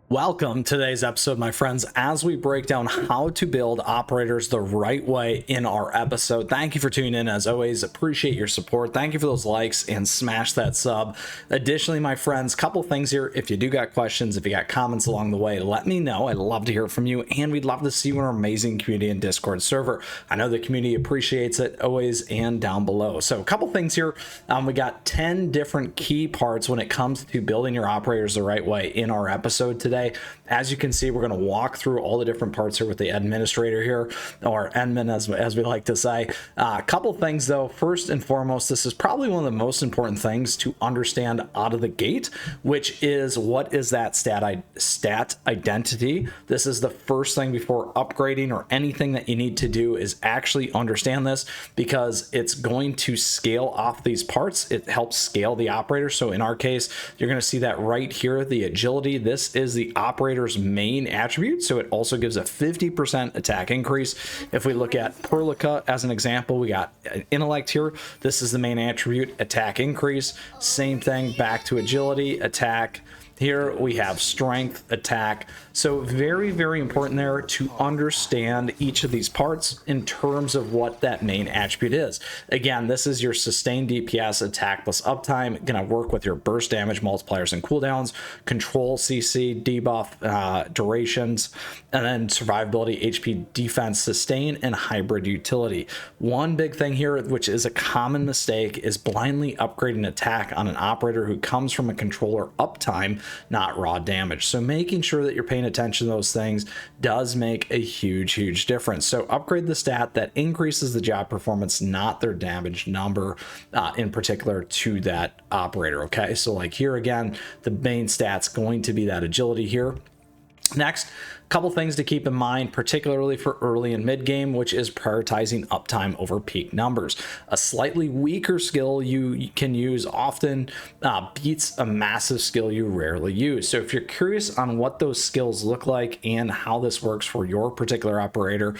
Welcome to today's episode, my friends, as we break down how to build operators the right way in our episode. Thank you for tuning in. As always, appreciate your support. Thank you for those likes and smash that sub. Additionally, my friends, couple things here. If you do got questions, if you got comments along the way, let me know. I'd love to hear from you, and we'd love to see you in our amazing community and Discord server. I know the community appreciates it always, and down below. So a couple things here. We got 10 different key parts when it comes to building your operators the right way in our episode today. As you can see, we're going to walk through all the different parts here with the administrator here, or admin as we like to say. A couple things though. First and foremost, this is probably one of the most important things to understand out of the gate, which is what is that stat identity. This is the first thing before upgrading or anything that you need to do is actually understand this, because it's going to scale off these parts. It helps scale the operator. So in our case, you're going to see that right here, the agility. This is the operator's main attribute, so it also gives a 50% attack increase. If we look at Perlica as an example, we got intellect here. This is the main attribute, attack increase. Same thing back to agility, attack. Here we have strength, attack. So very, very important there to understand each of these parts in terms of what that main attribute is. Again, this is your sustained DPS, attack plus uptime. Gonna work with your burst damage multipliers and cooldowns, control CC, debuff, durations, and then survivability, HP, defense, sustain, and hybrid utility. One big thing here, which is a common mistake, is blindly upgrading attack on an operator who comes from a controller uptime, not raw damage. So making sure that you're paying attention to those things does make a huge difference. So upgrade the stat that increases the job performance, not their damage number in particular to that operator. Okay, so like here again, the main stat's going to be that agility here. Next, couple things to keep in mind, particularly for early and mid game, which is prioritizing uptime over peak numbers. A slightly weaker skill you can use often beats a massive skill you rarely use. So if you're curious on what those skills look like and how this works for your particular operator,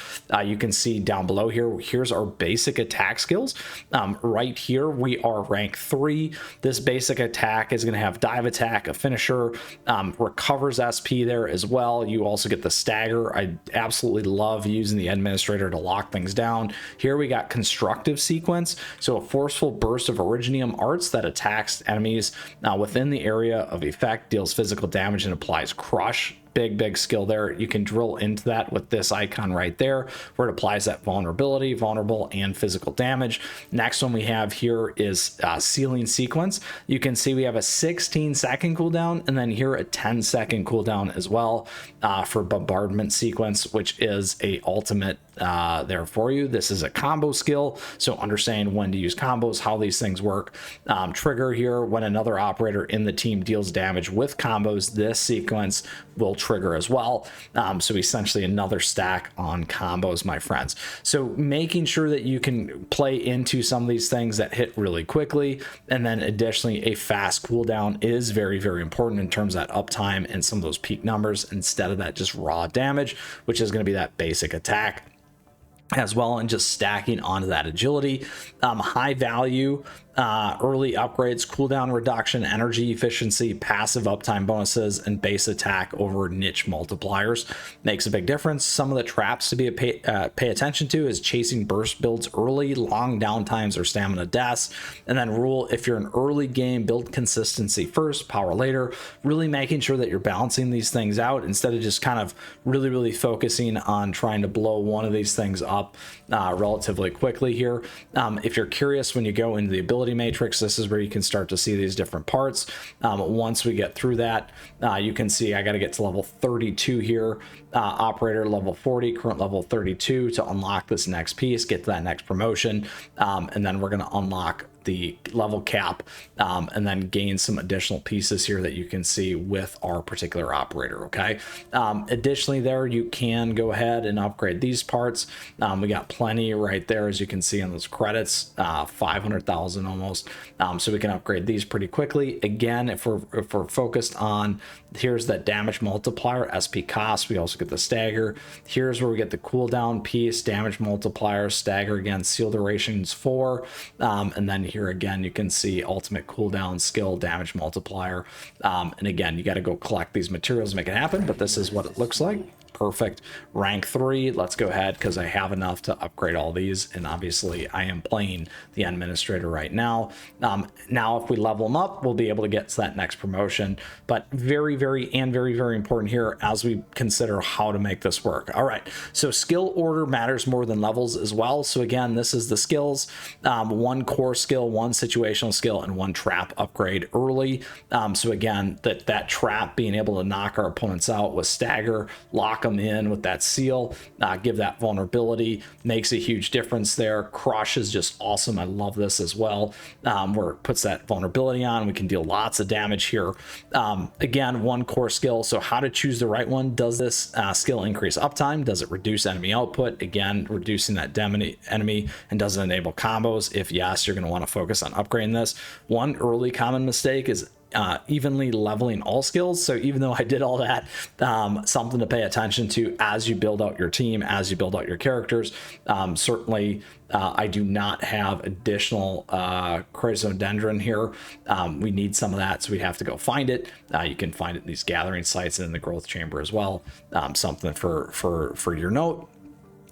you can see down below here. Here's our basic attack skills. Right here, we are rank 3. This basic attack is going to have dive attack, a finisher, recovers SP there as well. You also get the stagger. I absolutely love using the administrator to lock things down. Here we got constructive sequence, so a forceful burst of originium arts that attacks enemies within the area of effect, deals physical damage, and applies crush. Big skill there. You can drill into that with this icon right there, where it applies that vulnerability, vulnerable, and physical damage. Next one we have here is sealing sequence. You can see we have a 16-second cooldown, and then here a 10-second cooldown as well for bombardment sequence, which is a ultimate there for you. This is a combo skill, so understanding when to use combos, how these things work. Trigger here, when another operator in the team deals damage with combos, this sequence will trigger as well. So essentially another stack on combos, my friends. So making sure that you can play into some of these things that hit really quickly, and then additionally a fast cooldown is very important in terms of that uptime and some of those peak numbers, instead of that just raw damage, which is going to be that basic attack as well, and just stacking onto that agility. High value early upgrades, cooldown reduction, energy efficiency, passive uptime bonuses, and base attack over niche multipliers makes a big difference. Some of the traps to be pay attention to is chasing burst builds early, long downtimes, or stamina deaths. And then rule, if you're an early game, build consistency first, power later. Really making sure that you're balancing these things out instead of just kind of really focusing on trying to blow one of these things up relatively quickly here. If you're curious, when you go into the ability matrix, this is where you can start to see these different parts. Once we get through that, you can see I got to get to level 32 here. Operator level 40, current level 32 to unlock this next piece, get to that next promotion, and then we're going to unlock the level cap and then gain some additional pieces here that you can see with our particular operator. Okay, additionally there you can go ahead and upgrade these parts. We got plenty right there, as you can see on those credits, 500,000 almost, so we can upgrade these pretty quickly. Again, if we're focused on, here's that damage multiplier, SP cost, we also get the stagger. Here's where we get the cooldown piece, damage multiplier, stagger again, seal durations 4, and then here. Again, you can see ultimate cooldown, skill, damage multiplier. And again, you got to go collect these materials to make it happen, but this is what it looks like. Perfect. Rank 3. Let's go ahead because I have enough to upgrade all these, and obviously I am playing the administrator right now. Now if we level them up, we'll be able to get to that next promotion. But very important here as we consider how to make this work. All right, so skill order matters more than levels as well. So again, this is the skills: one core skill, one situational skill, and one trap upgrade early. So again, that trap, being able to knock our opponents out with stagger, lock them in with that seal, give that vulnerability, makes a huge difference there. Crush is just awesome. I love this as well, where it puts that vulnerability on. We can deal lots of damage here. Again, one core skill. So how to choose the right one? Does this skill increase uptime? Does it reduce enemy output? Again, reducing that enemy. And does it enable combos? If yes, you're going to want to focus on upgrading this. One early common mistake is evenly leveling all skills. So even though I did all that, something to pay attention to as you build out your team, as you build out your characters. Certainly I do not have additional chrysodendron here. We need some of that, so we have to go find it. You can find it in these gathering sites and in the growth chamber as well. Something for your note.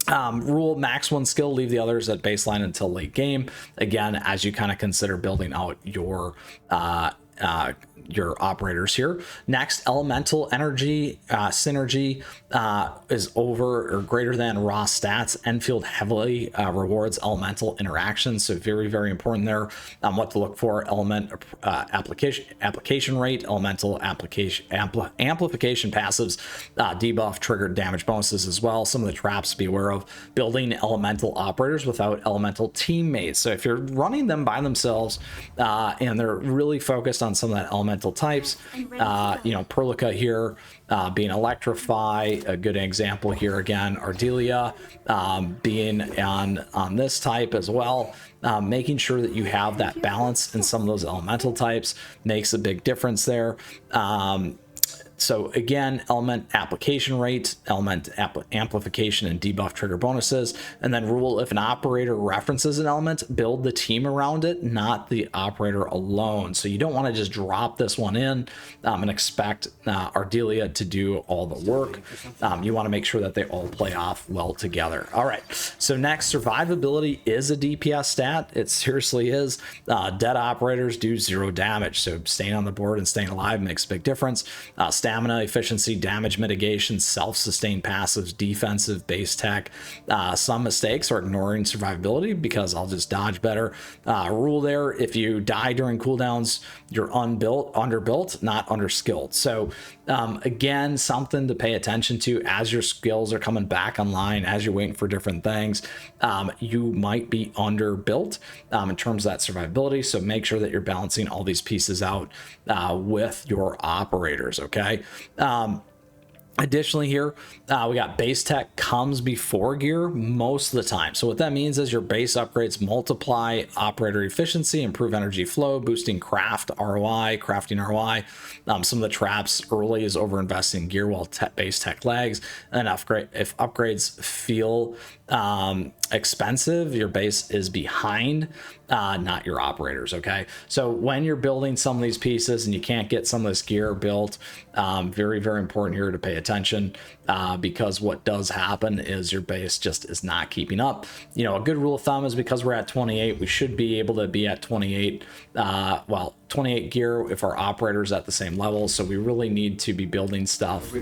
Rule: max one skill, leave the others at baseline until late game. Again, as you kind of consider building out your operators here. Next, elemental energy synergy is over or greater than raw stats. Endfield heavily rewards elemental interactions, so very important there. What to look for: element application rate, elemental amplification passives, debuff triggered damage bonuses as well. Some of the traps to be aware of: building elemental operators without elemental teammates. So if you're running them by themselves and they're really focused on some of that elemental types, Perlica here being electrify, a good example here. Again, Ardelia being on this type as well. Making sure that you have that balance in some of those elemental types makes a big difference there. So again, element application rate, element amplification, and debuff trigger bonuses. And then rule: if an operator references an element, build the team around it, not the operator alone. So you don't want to just drop this one in and expect Ardelia to do all the work. You want to make sure that they all play off well together. All right, so next, survivability is a DPS stat. It seriously is. Dead operators do 0 damage, so staying on the board and staying alive makes a big difference. Stamina, efficiency, damage mitigation, self-sustained passives, defensive, base tech. Some mistakes are ignoring survivability because I'll just dodge better. Rule there: if you die during cooldowns, you're underbuilt, not underskilled. So again, something to pay attention to as your skills are coming back online, as you're waiting for different things. You might be underbuilt in terms of that survivability, so make sure that you're balancing all these pieces out with your operators. Okay. Additionally here, we got base tech comes before gear most of the time. So what that means is your base upgrades multiply operator efficiency, improve energy flow, boosting crafting ROI. Some of the traps early is over investing in gear while base tech lags. And if upgrades feel expensive, your base is behind, not your operators. Okay, so when you're building some of these pieces and you can't get some of this gear built, very important here to pay attention, because what does happen is your base just is not keeping up. A good rule of thumb is, because we're at 28, we should be able to be at 28 28 gear if our operator's at the same level. So we really need to be building stuff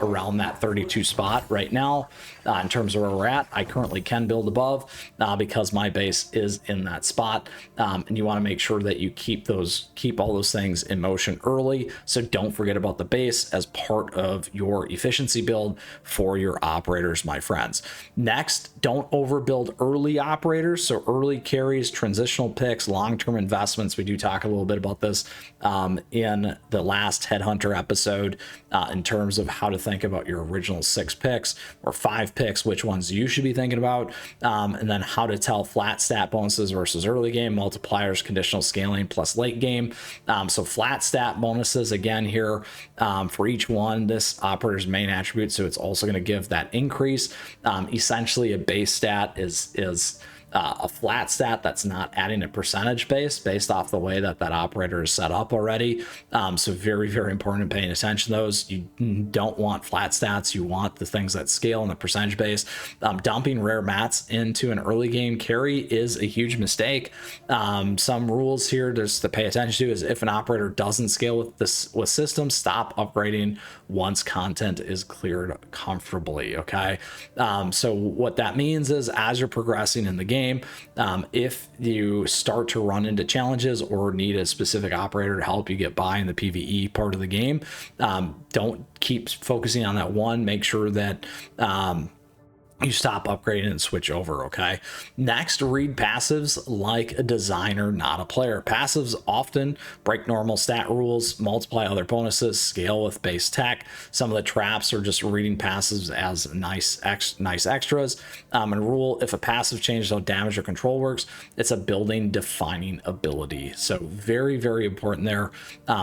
around that 32 spot right now. In terms of where we're at, I currently can build above because my base is in that spot, and you want to make sure that you keep all those things in motion early. So don't forget about the base as part of your efficiency build for your operators, my friends. Next, don't overbuild early operators. So early carries, transitional picks, long-term investments. We do talk a little bit about this in the last Headhunter episode in terms of how to think about your original 6 picks or 5 picks, which ones you should be thinking about, and then how to tell flat stat bonuses versus early game, multipliers, conditional scaling plus late game. So flat stat bonuses, again here, for each one, this operator's main attribute, so it's also going to give that increase. Essentially a base stat is a flat stat that's not adding a percentage based off the way that that operator is set up already. So very, very important in paying attention to those. You don't want flat stats. You want the things that scale in the percentage base. Dumping rare mats into an early game carry is a huge mistake. Some rules here just to pay attention to is if an operator doesn't scale with systems, stop upgrading once content is cleared comfortably. Okay, so what that means is as you're progressing in the game, if you start to run into challenges or need a specific operator to help you get by in the PvE part of the game, don't keep focusing on that one. Make sure that you stop upgrading and switch over. Okay, next, read passives like a designer, not a player. Passives often break normal stat rules, multiply other bonuses, scale with base tech. Some of the traps are just reading passives as nice extras. And rule, if a passive changes how damage or control works, it's a building defining ability. So very, very important there.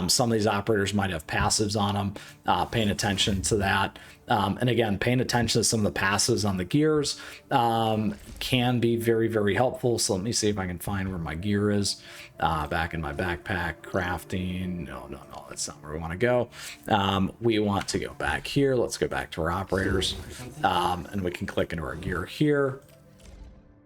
Some of these operators might have passives on them, paying attention to that. And again, paying attention to some of the passives on the gears can be very, very helpful. So let me see if I can find where my gear is. Back in my backpack, crafting. No, that's not where we want to go. We want to go back here. Let's go back to our operators, and we can click into our gear here.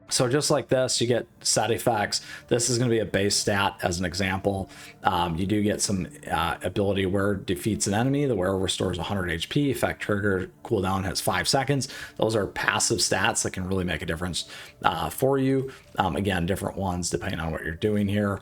So just like this, you get stat effects. This is going to be a base stat as an example. You do get some ability where defeats an enemy. The wearer restores 100 HP. Effect trigger cooldown has 5 seconds. Those are passive stats that can really make a difference for you. Again, different ones depending on what you're doing here.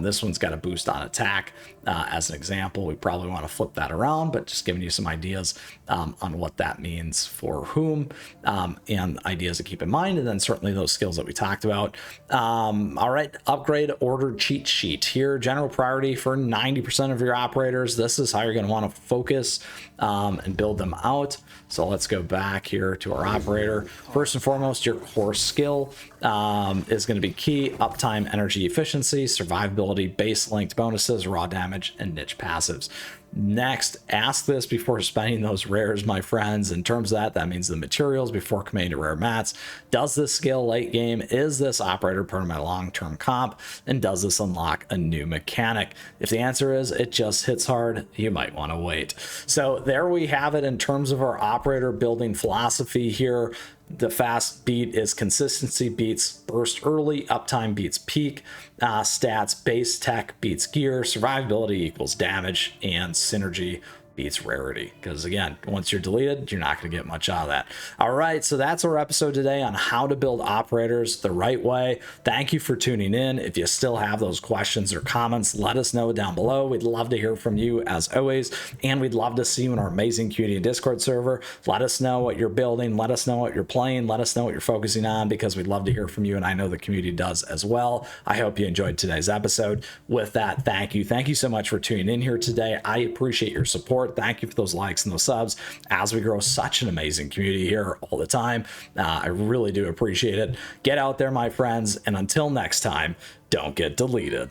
This one's got a boost on attack as an example. We probably want to flip that around, but just giving you some ideas on what that means for whom, and ideas to keep in mind. And then certainly those skills that we talked about. All right, upgrade order cheat sheet here. General priority for 90% of your operators. This is how you're going to want to focus and build them out. So let's go back here to our operator. First and foremost, your core skill is going to be key. Uptime, energy efficiency, survivability, base linked bonuses, raw damage, and niche passives. Next, ask this before spending those rares, my friends. In terms of that means the materials before committing to rare mats. Does this scale late game? Is this operator part of my long-term comp? And does this unlock a new mechanic? If the answer is it just hits hard, you might want to wait. So there we have it in terms of our operator building philosophy here. The fast beat is consistency beats burst early, uptime beats peak, stats base tech beats gear, survivability equals damage, and synergy beats rarity. Because again, once you're deleted, you're not going to get much out of that. All right, so that's our episode today on how to build operators the right way. Thank you for tuning in. If you still have those questions or comments, let us know down below. We'd love to hear from you as always, and we'd love to see you in our amazing community Discord server. Let us know what you're building. Let us know what you're playing. Let us know what you're focusing on, because we'd love to hear from you, and I know the community does as well. I hope you enjoyed today's episode. With that, thank you. Thank you so much for tuning in here today. I appreciate your support. Thank you for those likes and those subs as we grow such an amazing community here all the time. I really do appreciate it. Get out there, my friends, and until next time, don't get deleted.